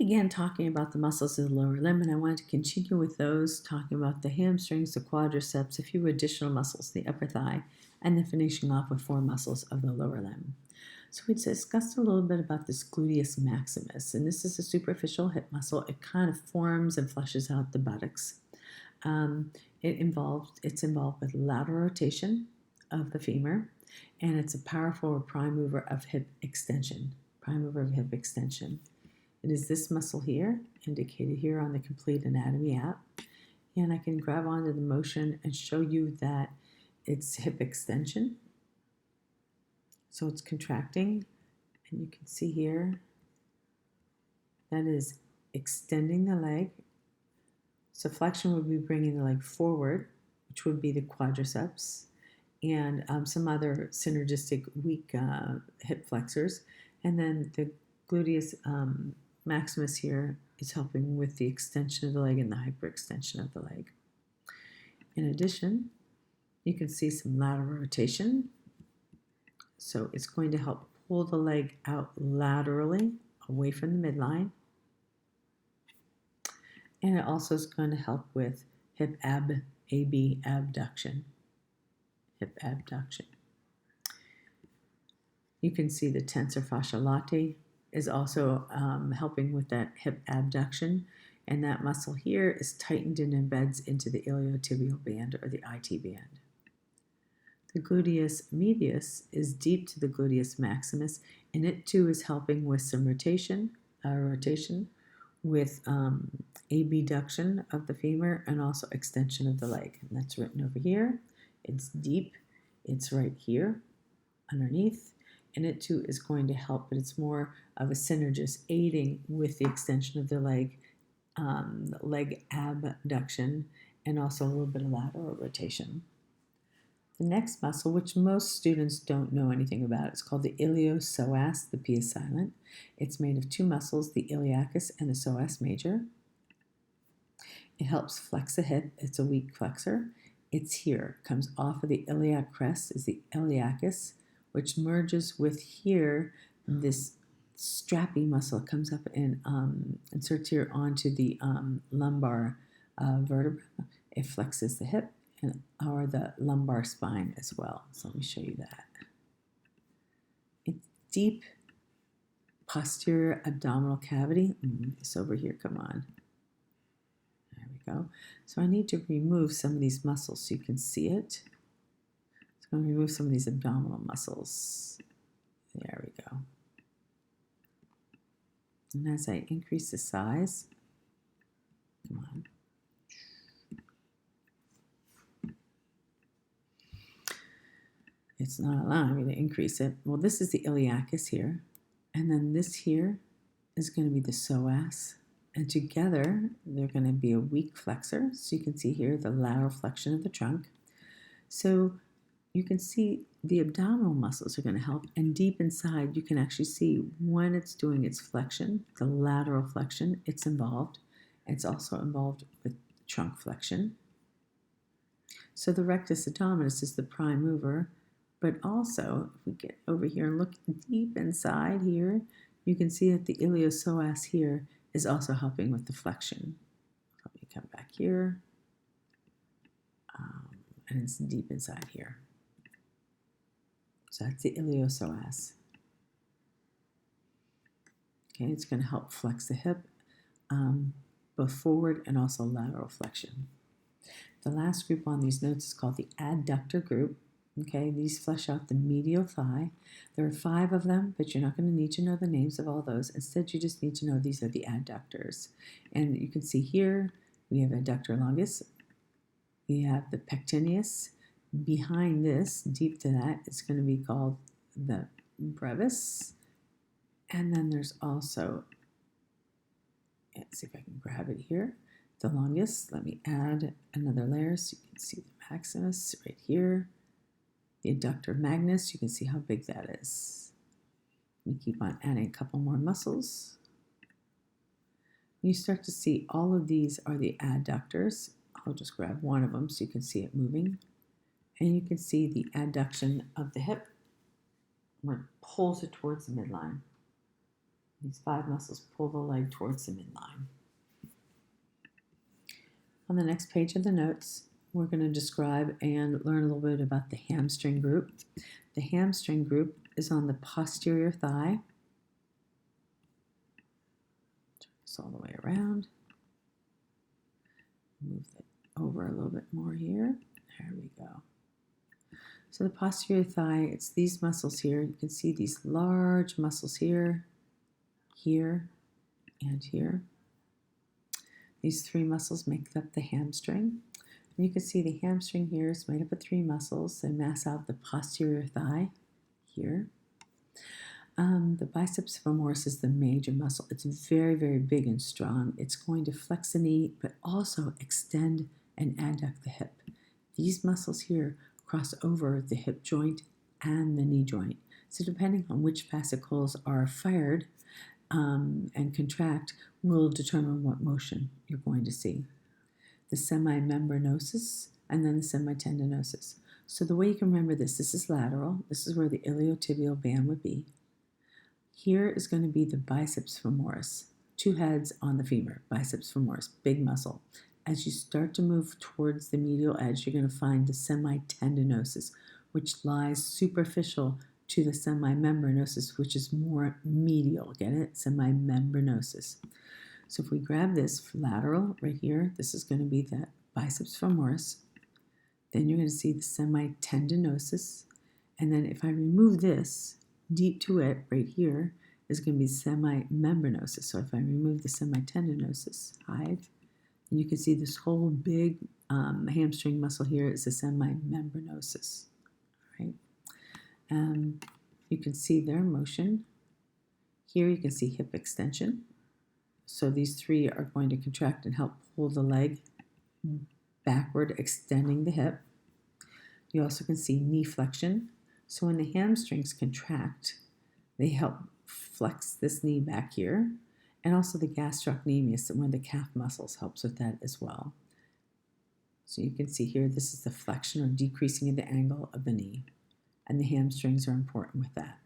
began talking about the muscles of the lower limb, and I wanted to continue with those, talking about the hamstrings, the quadriceps, a few additional muscles, the upper thigh, and then finishing off with 4 muscles of the lower limb. So we discussed a little bit about this gluteus maximus, and this is a superficial hip muscle. It kind of forms and fleshes out the buttocks. It's involved with lateral rotation of the femur, and it's a powerful prime mover of hip extension. It is this muscle here, indicated here on the Complete Anatomy app. And I can grab onto the motion and show you that it's hip extension. So it's contracting, and you can see here that is extending the leg. So flexion would be bringing the leg forward, which would be the quadriceps, and some other synergistic weak hip flexors. And then the gluteus maximus here is helping with the extension of the leg and the hyperextension of the leg. In addition, you can see some lateral rotation. So it's going to help pull the leg out laterally away from the midline. And it also is going to help with hip AB abduction. You can see the tensor fasciae latae is also helping with that hip abduction, and that muscle here is tightened and embeds into the iliotibial band or the IT band. The gluteus medius is deep to the gluteus maximus, and it too is helping with some rotation with abduction of the femur and also extension of the leg. And that's written over here. It's deep. It's right here underneath. And it too is going to help, but it's more of a synergist aiding with the extension of the leg abduction, and also a little bit of lateral rotation. The next muscle, which most students don't know anything about, is called the iliopsoas. The P is silent. It's made of 2 muscles, the iliacus and the psoas major. It helps flex the hip. It's a weak flexor. It's here. Comes off of the iliac crest is the iliacus, which merges with here this strappy muscle. It comes up and inserts here onto the lumbar vertebra. It flexes the hip or the lumbar spine as well. So let me show you that. It's deep posterior abdominal cavity. It's over here, come on. There we go. So I need to remove some of these muscles so you can see it. So I'm going to remove some of these abdominal muscles. There we go. And as I increase the size, come on. It's not allowing me to increase it. Well, this is the iliacus here. And then this here is going to be the psoas. And together, they're going to be a weak flexor. So you can see here the lateral flexion of the trunk. So you can see the abdominal muscles are going to help. And deep inside, you can actually see when it's doing its flexion, the lateral flexion, it's involved. It's also involved with trunk flexion. So the rectus abdominis is the prime mover. But also, if we get over here and look deep inside here, you can see that the iliopsoas here is also helping with the flexion. Let me come back here. And it's deep inside here. So that's the iliopsoas. Okay, it's going to help flex the hip, both forward and also lateral flexion. The last group on these notes is called the adductor group. Okay, these flesh out the medial thigh. There are 5 of them, but you're not going to need to know the names of all those. Instead, you just need to know these are the adductors. And you can see here, we have adductor longus. We have the pectineus. Behind this, deep to that, it's going to be called the brevis. And then there's also, let's see if I can grab it here, the longus. Let me add another layer so you can see the maximus right here. The adductor magnus, you can see how big that is. We keep on adding a couple more muscles. You start to see all of these are the adductors. I'll just grab one of them so you can see it moving. And you can see the adduction of the hip where it pulls it towards the midline. These 5 muscles pull the leg towards the midline. On the next page of the notes, we're going to describe and learn a little bit about the hamstring group. The hamstring group is on the posterior thigh. Turn this all the way around. Move it over a little bit more here. There we go. So the posterior thigh, it's these muscles here. You can see these large muscles here, here, and here. These 3 muscles make up the hamstring. And you can see the hamstring here is made up of 3 muscles. They mass out the posterior thigh here. The biceps femoris is the major muscle. It's very, very big and strong. It's going to flex the knee, but also extend and adduct the hip. These muscles here cross over the hip joint and the knee joint. So depending on which fascicles are fired and contract will determine what motion you're going to see. The semimembranosus and then the semitendinosus. So the way you can remember this is lateral. This is where the iliotibial band would be. Here is going to be the biceps femoris, 2 heads on the femur, biceps femoris, big muscle. As you start to move towards the medial edge, you're going to find the semitendinosus, which lies superficial to the semimembranosus, which is more medial. Get it? Semimembranosus. So if we grab this lateral right here, this is going to be that biceps femoris. Then you're going to see the semitendinosus. And then if I remove this, deep to it right here is going to be semimembranosus. So if I remove the semitendinosus, hide, and you can see this whole big hamstring muscle here is the semimembranosus. All right. You can see their motion. Here you can see hip extension. So these 3 are going to contract and help pull the leg backward, extending the hip. You also can see knee flexion. So when the hamstrings contract, they help flex this knee back here. And also the gastrocnemius, one of the calf muscles, helps with that as well. So you can see here, this is the flexion or decreasing of the angle of the knee. And the hamstrings are important with that.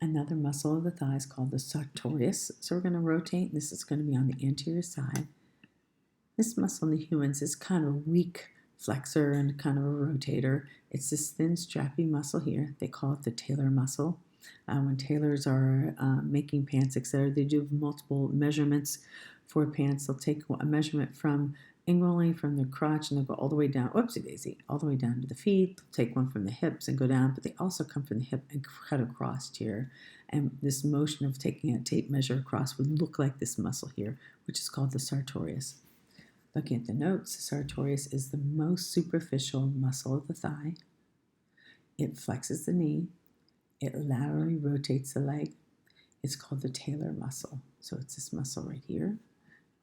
Another muscle of the thigh is called the sartorius. So we're going to rotate. This is going to be on the anterior side. This muscle in the humans is kind of a weak flexor and kind of a rotator. It's this thin, strappy muscle here. They call it the tailor muscle. When tailors are making pants, etc., they do multiple measurements for pants. They'll take a measurement from inguinally from the crotch and they'll go all the way down, whoopsie daisy, all the way down to the feet. They'll take one from the hips and go down, but they also come from the hip and cut across here. And this motion of taking a tape measure across would look like this muscle here, which is called the sartorius. Looking at the notes, the sartorius is the most superficial muscle of the thigh. It flexes the knee. It laterally rotates the leg. It's called the tailor muscle. So it's this muscle right here.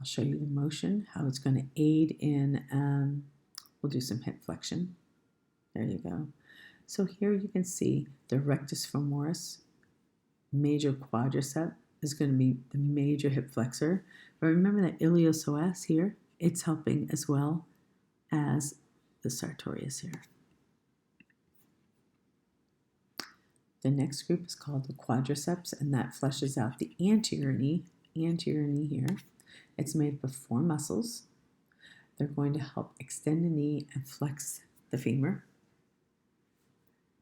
I'll show you the motion, how it's going to aid in, we'll do some hip flexion. There you go. So here you can see the rectus femoris, major quadricep is going to be the major hip flexor. But remember that iliopsoas here, it's helping as well as the sartorius here. The next group is called the quadriceps, and that fleshes out the anterior knee here. It's made up of 4 muscles. They're going to help extend the knee and flex the femur.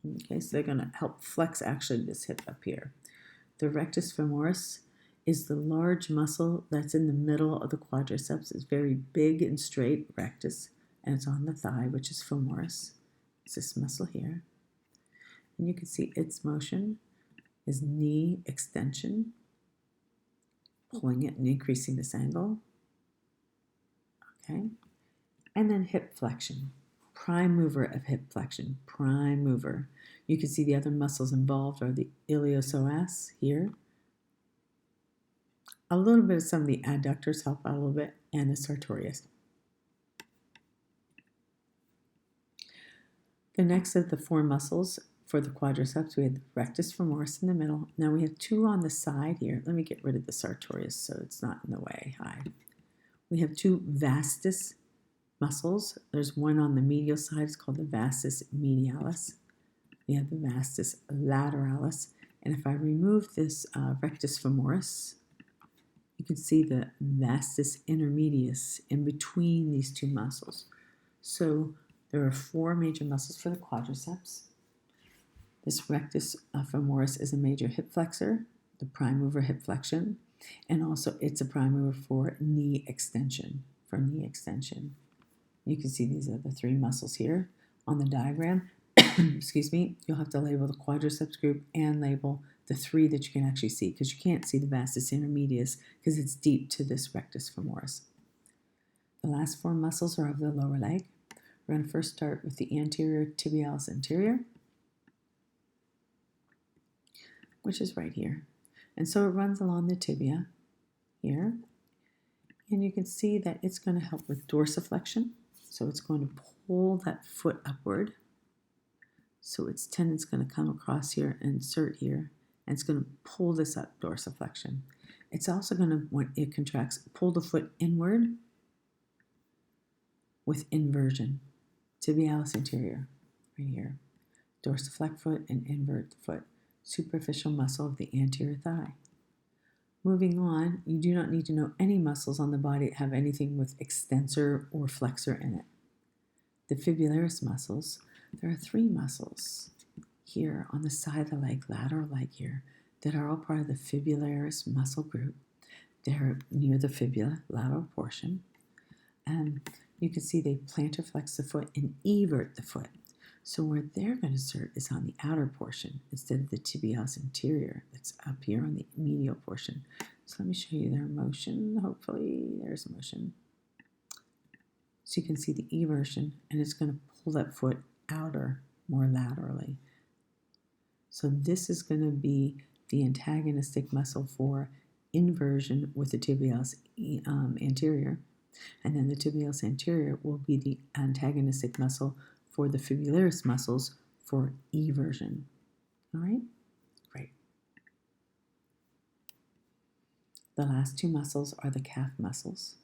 Okay, so they're going to help flex actually this hip up here. The rectus femoris is the large muscle that's in the middle of the quadriceps. It's very big and straight, rectus, and it's on the thigh, which is femoris. It's this muscle here. And you can see its motion is knee extension, pulling it and increasing this angle. Okay. And then hip flexion, prime mover of hip flexion, prime mover. You can see the other muscles involved are the iliopsoas here. A little bit of some of the adductors help out a little bit, and the sartorius. The next of the 4 muscles for the quadriceps, we have the rectus femoris in the middle. Now we have 2 on the side here. Let me get rid of the sartorius so it's not in the way. We have 2 vastus muscles. There's one on the medial side. It's called the vastus medialis. You have the vastus lateralis. And if I remove this rectus femoris, you can see the vastus intermedius in between these two muscles. So there are 4 major muscles for the quadriceps. This rectus femoris is a major hip flexor, the prime mover hip flexion, and also it's a prime mover for knee extension. You can see these are the 3 muscles here on the diagram. Excuse me, you'll have to label the quadriceps group and label the 3 that you can actually see, because you can't see the vastus intermedius because it's deep to this rectus femoris. The last 4 muscles are of the lower leg. We're going to first start with the anterior tibialis anterior, which is right here. And so it runs along the tibia here. And you can see that it's going to help with dorsiflexion. So it's going to pull that foot upward. So its tendon's going to come across here and insert here. And it's going to pull this up, dorsiflexion. It's also going to, when it contracts, pull the foot inward with inversion. Tibialis anterior, right here. Dorsiflect foot and invert the foot. Superficial muscle of the anterior thigh. Moving on, you do not need to know any muscles on the body that have anything with extensor or flexor in it. The fibularis muscles, there are 3 muscles here on the side of the leg, lateral leg here, that are all part of the fibularis muscle group. They're near the fibula, lateral portion. And you can see they plantar flex the foot and evert the foot. So where they're going to insert is on the outer portion instead of the tibialis anterior that's up here on the medial portion. So let me show you their motion. Hopefully there's a motion. So you can see the eversion, and it's going to pull that foot outer more laterally. So this is going to be the antagonistic muscle for inversion with the tibialis anterior. And then the tibialis anterior will be the antagonistic muscle for the fibularis muscles for eversion. All right? Great. The last 2 muscles are the calf muscles.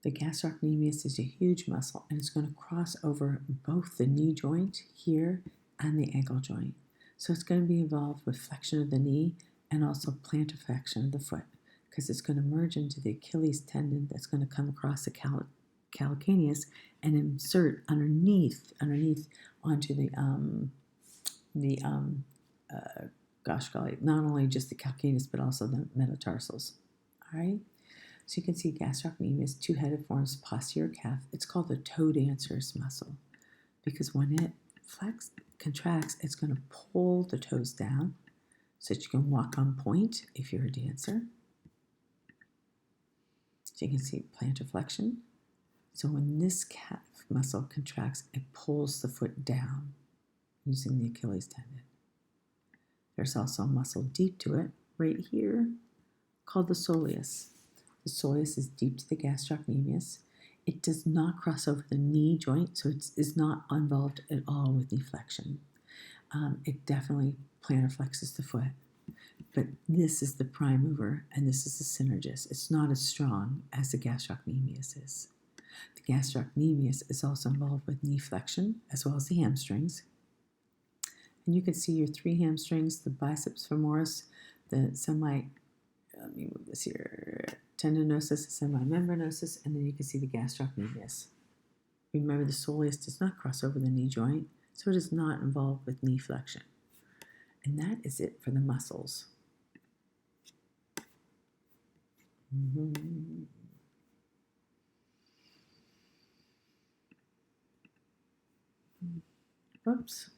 The gastrocnemius is a huge muscle, and it's going to cross over both the knee joint here and the ankle joint. So it's going to be involved with flexion of the knee and also plantar flexion of the foot, because it's going to merge into the Achilles tendon that's going to come across the calcaneus and insert underneath onto gosh golly, not only just the calcaneus but also the metatarsals. All right, so you can see gastrocnemius, 2-headed, forms posterior calf. It's called the toe dancer's muscle because when it contracts, it's going to pull the toes down so that you can walk on point if you're a dancer. So you can see plantar flexion. So when this calf muscle contracts, it pulls the foot down using the Achilles tendon. There's also a muscle deep to it right here called the soleus. The soleus is deep to the gastrocnemius. It does not cross over the knee joint, so it is not involved at all with knee flexion. It definitely plantar flexes the foot. But this is the prime mover, and this is the synergist. It's not as strong as the gastrocnemius is. The gastrocnemius is also involved with knee flexion, as well as the hamstrings. And you can see your 3 hamstrings, the biceps femoris, the let me move this here, tendinosus, semimembranosus, and then you can see the gastrocnemius. Remember, the soleus does not cross over the knee joint, so it is not involved with knee flexion. And that is it for the muscles. Oops.